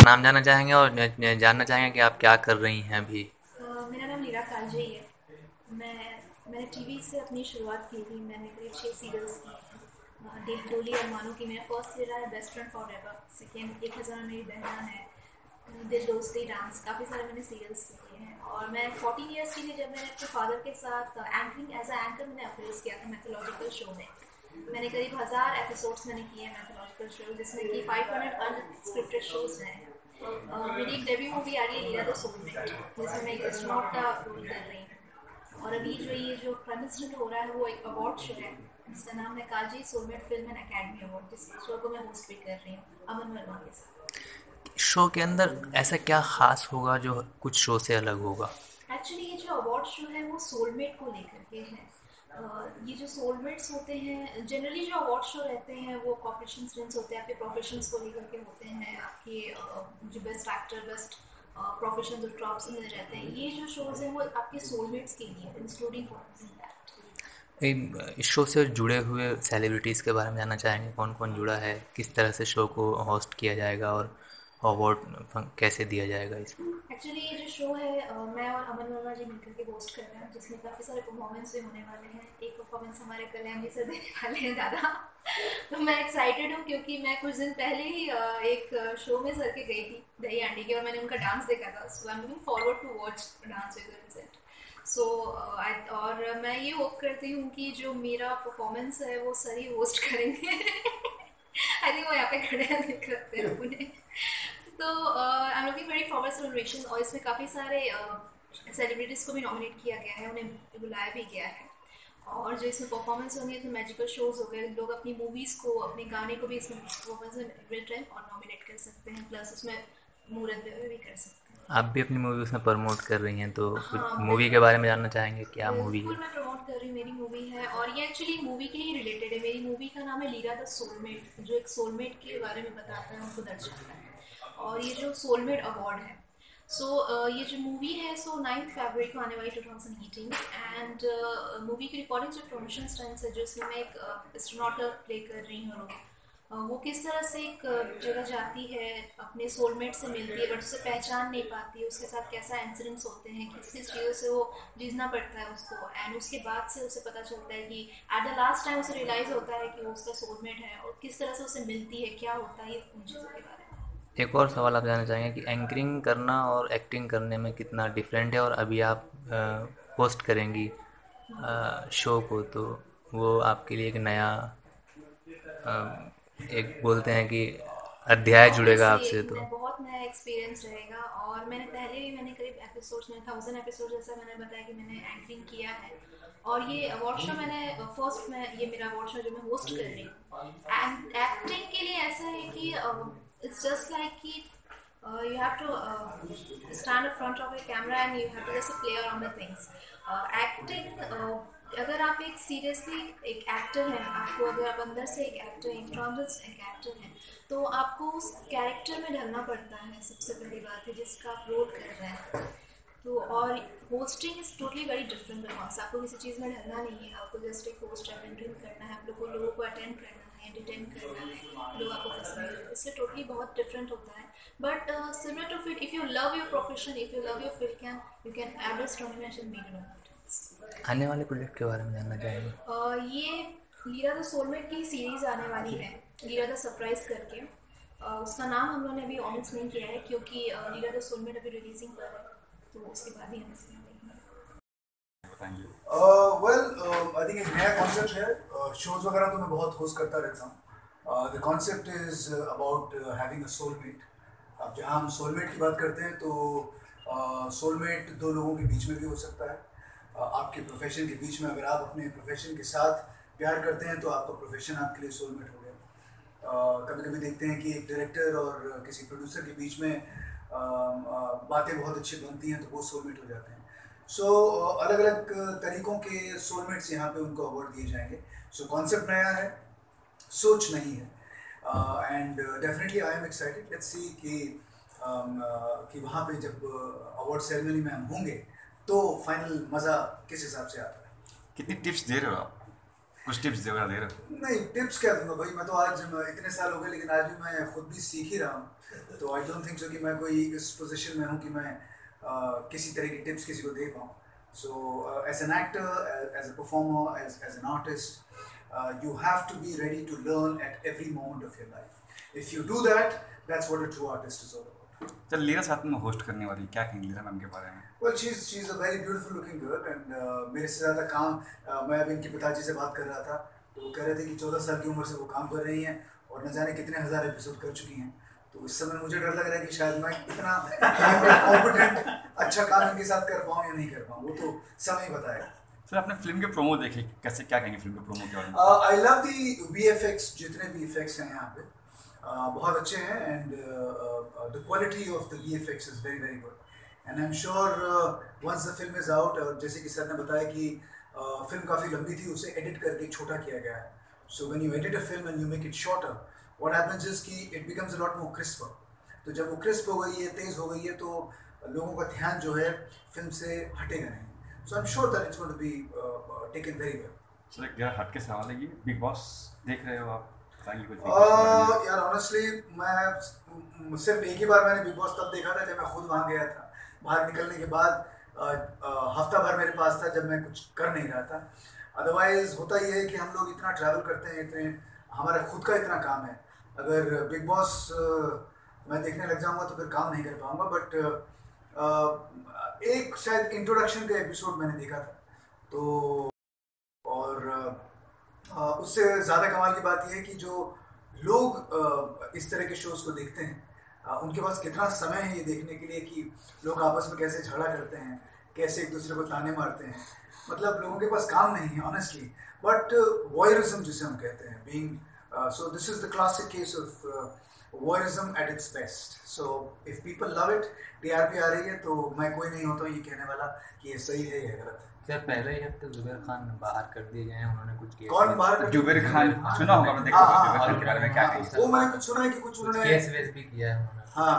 नाम जानना चाहेंगे और जानना चाहेंगे कि आप क्या कर रही हैं अभी। मेरा नाम नीरा कालजई है। मैं मैंने टीवी से अपनी शुरुआत की थी। मैंने करीब 6 सीरियल्स की हैं। दिल डोली और मानो की मेरा फर्स्ट सीरियल है best friend for ever. Second एक हज़ार मेरी बहना है। दिल दोस्ती डांस, काफ़ी सारे मैंने सीरियल्स किए हैं। और मैं 14 ईयर्स के लिए जब मैंने अपने फादर के साथ एंकरिंग एज अ एंकर मैंने अप्रेज किया था मैथोलॉजिकल शो में। मैंने करीब 1000 एपिसोड्स मैंने किए हैं मैथोलॉजिकल शो, जिसमें कि 500 अनस्क्रिप्टेड शोज रहे हैं। मेरी एक डेब्यू मूवी आ रही है लीला द सोलमेट, जिसमें मैं एक एस्ट्रोनॉट का रोल कर रही हूँ। और अभी जो ये जो प्रेजेंट हो रहा है वो एक अवार्ड शो है जिसका नाम है कालजी soulmate film and academy award, जिस शो को मैं होस्ट भी कर रही हूँ अमन वर्मा के साथ। शो के अंदर ऐसा क्या खास होगा जो कुछ शो से अलग होगा। एक्चुअली ये जो अवार्ड शो है वो सोलमेट को लेकर के है। ये जो सोलमेट्स होते हैं, जनरली जो अवार्ड शो रहते हैं वो कॉम्पिटिशन स्टूडेंट्स होते हैं, आपके प्रोफेशंस को लेकर के होते हैं, आपके जो बेस्ट एक्टर बेस्ट प्रोफेशन जो टॉप्स में रहते हैं। ये जो शोज हैं वो आपके सोलमेट्स के लिए इंक्लूडिंग दैट। इस शो से जुड़े हुए सेलिब्रिटीज़ के बारे में जानना चाहेंगे, कौन कौन जुड़ा है, किस तरह से शो को होस्ट किया जाएगा और अवार्ड कैसे दिया जाएगा इसमें। एक्चुअली ये जो शो है मैं और अमन वर्मा जी मिलकर के होस्ट कर रहे हैं, जिसमें काफ़ी सारे परफॉर्मेंस भी होने वाले हैं। एक परफॉर्मेंस हमारे कल्याण जी से देने वाले हैं दादा। तो मैं एक्साइटेड हूँ क्योंकि मैं कुछ दिन पहले ही एक शो में सर के गई थी दही आंटी के, और मैंने उनका डांस देखा था। So I am looking forward to watch dance with Vincent. So और मैं ये होप करती हूँ कि जो मेरा परफॉर्मेंस है वो सर ही होस्ट करेंगे। आई थिंक वो यहाँ पे खड़े हैं, देख सकते हैं उन्हें। तो I am looking very forward to nomination. और इसमें काफ़ी सारे सेलिब्रिटीज़ को भी नॉमिनेट किया गया है, उन्हें बुलाया भी गया है। और जो इसमें परफॉर्मेंस होंगे तो मैजिकल शोज हो गए, लोग अपनी मूवीज़ को अपने गाने को भी इसमें परफॉर्मेंस में रिटर्न और नॉमिनेट कर सकते हैं, प्लस उसमें मुहूर्त भी कर सकते हैं। आप भी अपनी मूवी उसमें प्रमोट कर रही हैं, तो कुछ हाँ मूवी के बिल्कुल। बारे में जानना चाहेंगे, क्या मूवी बिल्कुल है। मैं प्रमोट कर रही हूँ, मेरी मूवी है और ये एक्चुअली मूवी के ही रिलेटेड है। मेरी मूवी का नाम है लीरा द सोलमेट, जो एक सोलमेट के बारे में बताता है, उनको दर्शाता है। और ये जो सोलमेट अवार्ड है, सो ये जो मूवी है सो 9 फरवरी को आने वाली 2018। एंड मूवी की रिकॉर्डिंग जो प्रमोशन स्टंट्स है, जो इसमें मैं एक एस्ट्रोनॉट का प्ले कर रही हूँ, वो किस तरह से एक जगह जाती है, अपने सोलमेट से मिलती है बट उसे पहचान नहीं पाती है, उसके साथ कैसा इंसिडेंट्स होते हैं, किस किस चीज़ों से वो जीतना पड़ता है उसको। एंड उसके बाद से उसे पता चलता है कि एट द लास्ट टाइम उसे रियलाइज होता है कि वो उसका सोलमेट है, और किस तरह से उसे मिलती है, क्या होता है, ये उन चीज़ों के बारे में। एक और सवाल आप जानना चाहेंगे कि एंकरिंग करना और एक्टिंग करने में कितना डिफरेंट है, और अभी आप होस्ट करेंगी शो को, तो वो आपके लिए एक नया एक बोलते हैं कि अध्याय जुड़ेगा ऑब्वियसली आपसे एक तो। बहुत नया एक्सपीरियंस रहेगा। और मैंने पहले भी मैंने करीब एपिसोड्स में 1000 एपिसोड जैसा मैंने बताया कि मैंने एंकरिंग किया है। और ये अवार्ड शो मैंने फर्स्ट में, ये मेरा अवार्ड शो जो मैं होस्ट कर रही हूँ। एंड एक्टिंग के लिए ऐसा है कि इट्स जस्ट लाइक कि you have to stand in front of a camera and you have to just play around with things. Acting, अगर आप एक सीरियसली एक एक्टर हैं, आपको अगर आप अंदर से एक एक्टर हैं, एक एक्टर हैं, तो आपको उस कैरेक्टर में ढलना पड़ता है। सबसे पहली बात है जिसका आप रोल कर रहे हैं। तो और hosting is totally very different because आपको किसी चीज़ में ढलना नहीं है, आपको जस्ट एक होस्ट अटेंड करना है, आप लोगों को अटेंड करना है, एंटरटेन करना है, लोग आपको पसंद करें, इससे टोटली बहुत डिफरेंट होता है। But similar to fit, if you love your profession, if you love your field, can you can add this nomination mean. आने वाले प्रोजेक्ट के बारे में जानना चाहेंगे। ये लीरा द सोलमेट की सीरीज आने वाली है, लीरा द सरप्राइज करके। उसका नाम हम लोगों ने अभी ऑनर्स नहीं किया है क्योंकि लीरा द सोलमेट अभी रिलीजिंग पर है, तो उसके बाद ही हम इसमें देखेंगे। बताएंगे। वेल आई थिंक एक नया कॉन्सेप्ट है। शोज वगैरह तो मैं बहुत होस्ट करता रहता हूँ। The concept is about having a soulmate. अब जहाँ हम सोलमेट की बात करते हैं तो सोलमेट दो लोगों के बीच में भी हो सकता है। आपके प्रोफेशन के बीच में, अगर आप अपने प्रोफेशन के साथ प्यार करते हैं तो आपका प्रोफेशन आपके लिए सोलमेट हो गया। कभी कभी देखते हैं कि एक डायरेक्टर और किसी प्रोड्यूसर के बीच में बातें बहुत अच्छी बनती हैं तो वो सोलमेट हो जाते हैं। सो अलग अलग तरीकों के सोलमेट्स यहाँ पे उनको अवार्ड दिए जाएंगे। सो कॉन्सेप्ट नया है, सोच नहीं है। And definitely I am excited, let's see कि वहाँ पे जब अवार्ड सेरेमनी में हम होंगे तो फाइनल मज़ा किस हिसाब से आता है। कितनी टिप्स दे रहे हो आप? कुछ टिप्स दे रहे हो? नहीं, टिप्स क्या दूंगा भाई, मैं तो आज इतने साल हो गए लेकिन आज भी मैं खुद भी सीख ही रहा हूँ, तो आई डोंट थिंक सो कि मैं कोई इस पोजीशन में हूँ कि मैं किसी तरह की टिप्स किसी को दे पाऊँ. So as an actor, as a performer, as an artist, you have to be ready to learn at every moment of your life. If you do that, that's what a true artist is all about. चल लीरा साथ में host करने वाली, क्या कहेंगे lira ma'am के बारे में? Well, she's a very beautiful looking girl and मेरे से ज़्यादा काम मैं अभी इनके पिताजी से बात कर रहा था, तो वो कह रहे थे कि 14 साल की उम्र से वो काम कर रही हैं और न जाने कितने हज़ार एपिसोड कर चुकी हैं. तो इस समय मुझे डर लग रहा है कि शायद मैं इतना कॉम्पिटेंट अच्छा काम इनके साथ कर पाऊँ या नहीं कर पाऊँ, वो तो समय ही बताएगा. सर आपने फिल्म के प्रोमो देखे, कैसे क्या कहेंगे फिल्म के प्रोमो के बारे में? आई लव दी VFX, जितने भी इफेक्ट्स हैं यहाँ पे बहुत अच्छे हैं and the quality of the VFX is very very good. And I am sure once the film is out, और जैसे कि सर ने बताया कि फिल्म काफ़ी लंबी थी, उसे एडिट करके छोटा किया गया है. So when you edit a film and you make it shorter, what happens is कि it becomes a lot more crisper. तो जब वो क्रिस्प हो गई है, तेज़ हो गई है, तो लोगों का ध्यान जो है फिल्म से हटेगा नहीं. So I am sure that it's going to be taken very well. Sir एक जरा हट के सवाल है, ये बिग बॉस देख रहे हो आप? यार ऑनेस्टली मैं सिर्फ एक ही बार मैंने बिग बॉस तब देखा था जब मैं खुद वहाँ गया था. बाहर निकलने के बाद हफ्ता भर मेरे पास था जब मैं कुछ कर नहीं रहा था. अदरवाइज होता ही है कि हम लोग इतना ट्रैवल करते हैं, इतने हमारा खुद का इतना काम है. अगर बिग बॉस मैं देखने लग जाऊंगा तो फिर काम नहीं कर पाऊंगा. बट एक शायद इंट्रोडक्शन का एपिसोड मैंने देखा था, तो और उससे ज़्यादा कमाल की बात यह है कि जो लोग इस तरह के शोज़ को देखते हैं, उनके पास कितना समय है ये देखने के लिए कि लोग आपस में कैसे झगड़ा करते हैं, कैसे एक दूसरे को ताने मारते हैं. मतलब लोगों के पास काम नहीं है ऑनेस्टली. बट वॉयरिज्म जिसे हम कहते हैं, being so this is the classic case of voyeurism at its best. So if people love it, TRP आ रही है, तो मैं कोई नहीं होता ये कहने वाला कि ये सही है या गलत है. सर पहले ही हफ्ते जुबैर खान बाहर कर दिए गए हैं, उन्होंने कुछ केस. कौन बाहर कर? जुबैर खान सुना होगा, मैं देखा जुबैर खान के बारे में क्या कहेंगे? वो मैंने कुछ सुना है कि कुछ उन्होंने केस वेस भी किया है उन्होंने. हाँ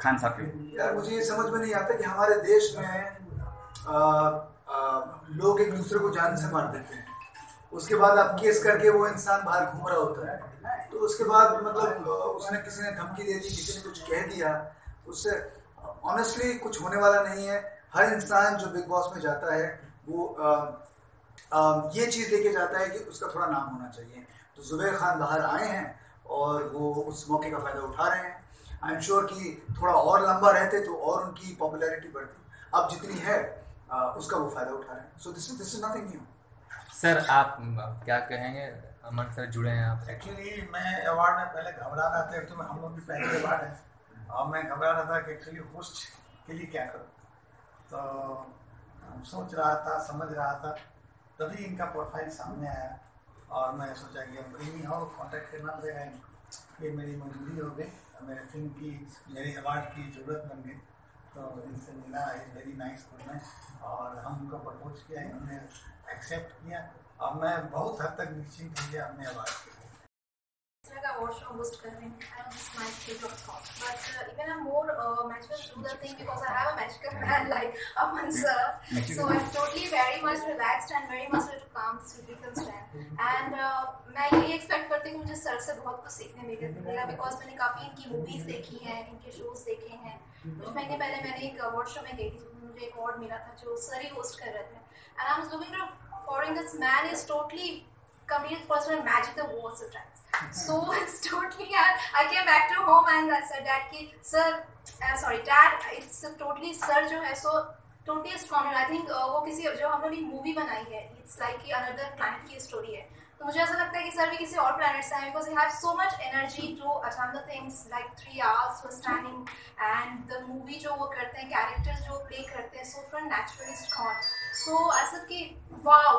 खान साहब के. यार मुझे ये समझ में नहीं आता कि हमारे देश में लोग एक दूसरे को जान से मार देते हैं, उसके बाद आप केस करके वो इंसान बाहर घूम रहा होता है, तो उसके बाद मतलब उसने किसी ने धमकी दे दी, किसी ने कुछ कह दिया, उससे ऑनेस्टली कुछ होने वाला नहीं है. हर इंसान जो बिग बॉस में जाता है वो ये चीज़ लेके जाता है कि उसका थोड़ा नाम होना चाहिए. तो जुबैर खान बाहर आए हैं और वो उस मौके का फ़ायदा उठा रहे हैं. आई एम श्योर कि थोड़ा और लंबा रहते तो और उनकी पॉपुलैरिटी बढ़ती. अब जितनी है उसका वो फ़ायदा उठा रहे हैं. So this is nothing new. Sir आप क्या कहेंगे? अमन सर जुड़े हैं आप. एक्चुअली मैं अवार्ड में पहले घबरा रहा था, तो हम लोग भी पहले अवार्ड है, और मैं घबरा रहा था कि एक्चुअली होस्ट के लिए क्या करूँ. तो सोच रहा था, समझ रहा था, तभी इनका प्रोफाइल सामने आया और मैं सोचा कि अब कहीं और कॉन्टैक्ट करना पड़ेगा. ये मेरी मजबूरी हो गई, मेरे फिल्म की, मेरे अवार्ड की ज़रूरत बन गई. तो इनसे मिला, इज़ वेरी नाइस गुड, और हम उनको प्रपोज किया, इन्होंने एक्सेप्ट किया, और मैं बहुत हद तक निश्चिंत हो गया अपने अवार्ड के लिए. का अवार्ड शो होस्ट कर रहे हैं. I know this might feel of course, but even I'm more magical through the thing because I have a magical man like Aman sir. So I'm totally very much relaxed and very much ready to calm physical stand. And मैं ये expect करती हूँ कि मुझे sir से बहुत कुछ सीखने मिलेगा बिकॉज मैंने काफ़ी इनकी मूवीज़ देखी हैं, इनके शोज़ देखे हैं. कुछ महीने पहले मैंने एक अवार्ड शो में गई थी, मुझे एक अवार्ड मिला था जो सर ही होस्ट कर रहे थे. And I was looking for this man is totally complete person and magical words at times. So it's totally, I came back to home and I said dad ki sir, sorry dad, it's totally sir जो है so totally strong. I think वो किसी जो हमने movie बनाई है, it's like कि another planet की स्टोरी है. तो मुझे ऐसा लगता है कि सर भी किसी और प्लैनेट से हैं because he has so much energy to achieve the things like 3 hours for standing and the movie जो वो करते हैं, characters जो play करते हैं, so from naturalist thought. So ऐसा कि wow,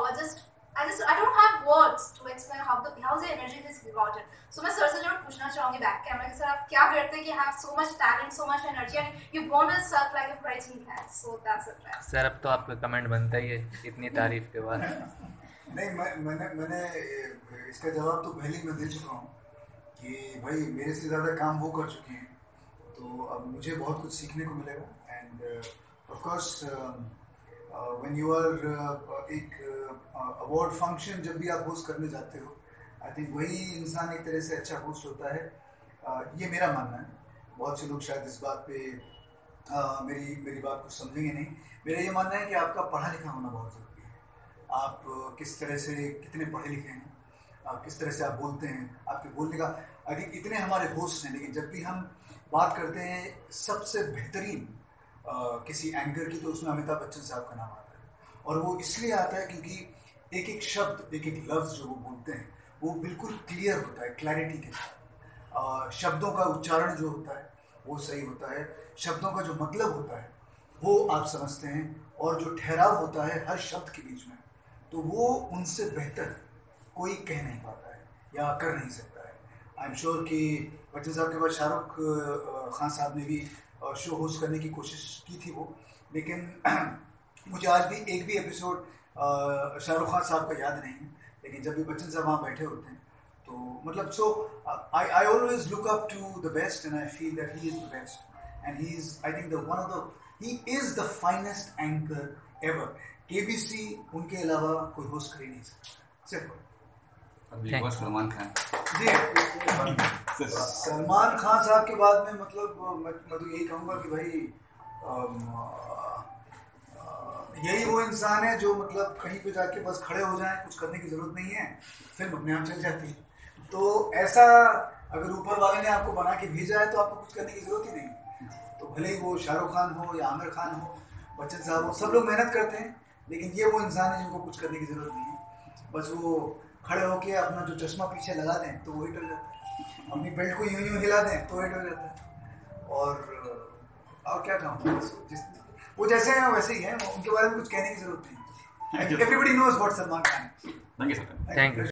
I don't have words to explain how the energy is devoted. So मैं सर से जरूर पूछना चाहूँगी बैक कैमरा कि सर आप क्या करते हैं कि have so much talent, so much energy and you born as such like a bright man. So that's it. Sir अब तो आपका कमेंट बनता ही है इतनी तारीफ के बाद. नहीं, मैंने इसका जवाब तो पहले ही मैं दे चुका हूँ कि भाई मेरे से ज़्यादा काम वो कर चुके हैं, तो अब मुझे बहुत कुछ सीखने को मिलेगा. And of course when you are एक अवार्ड फंक्शन जब भी आप होस्ट करने जाते हो, आई थिंक वही इंसान एक तरह से अच्छा होस्ट होता है। ये मेरा मानना है। बहुत से लोग शायद इस बात पे मेरी बात को समझेंगे नहीं। मेरा ये मानना है कि आपका पढ़ा लिखा होना बहुत ज़रूरी है। आप किस तरह से, कितने पढ़े लिखे हैं, किस तरह से आप बोलते हैं, आपके बोलने का, आई थिंक इतने हमारे होस्ट हैं, लेकिन जब भी हम बात करते हैं सबसे बेहतरीन किसी एंकर की, तो उसमें अमिताभ बच्चन साहब का नाम आता है। और वो इसलिए आता है क्योंकि एक एक शब्द, एक एक लफ्ज़ जो वो बोलते हैं वो बिल्कुल क्लियर होता है, क्लैरिटी के साथ। शब्दों का उच्चारण जो होता है वो सही होता है, शब्दों का जो मतलब होता है वो आप समझते हैं, और जो ठहराव होता है हर शब्द के बीच में, तो वो उनसे बेहतर कोई कह नहीं पाता है या कर नहीं सकता है। आई एम श्योर कि बच्चन साहब के बाद शाहरुख खान साहब ने भी शो होस्ट करने की कोशिश की थी वो, लेकिन मुझे आज भी एक भी एपिसोड शाहरुख खान साहब का याद नहीं है। लेकिन जब भी बच्चन साहब वहाँ बैठे होते हैं तो मतलब, so I always look up to the best and I feel that he is the best and he is, I think he is the finest anchor ever. KBC उनके अलावा कोई होस्ट कर ही नहीं सकता। सिर्फ अभी बस सलमान खान। जी, सलमान खान साहब के बाद में मतलब मैं तो यही कहूँगा कि भाई यही वो इंसान है जो मतलब कहीं पे जाके बस खड़े हो जाएं, कुछ करने की ज़रूरत नहीं है, फिल्म अपने आप चल जाती है। तो ऐसा अगर ऊपर वाले ने आपको बना के भेजा है तो आपको कुछ करने की ज़रूरत ही नहीं है। तो भले ही वो शाहरुख खान हो या आमिर खान हो, बच्चन साहब हो, सब लोग मेहनत करते हैं, लेकिन ये वो इंसान है जिनको कुछ करने की ज़रूरत नहीं है। बस वो खड़े होके अपना जो चश्मा पीछे लगा दें तो वो हिट हो जाता है, अपनी बेल्ट को यूं हिला दें तो हिट हो जाता है। और क्या कहूँ, वो जैसे हैं वैसे ही हैं, उनके बारे में कुछ कहने की ज़रूरत नहीं। Everybody knows what Salman Khan. Thank you sir. Thank you.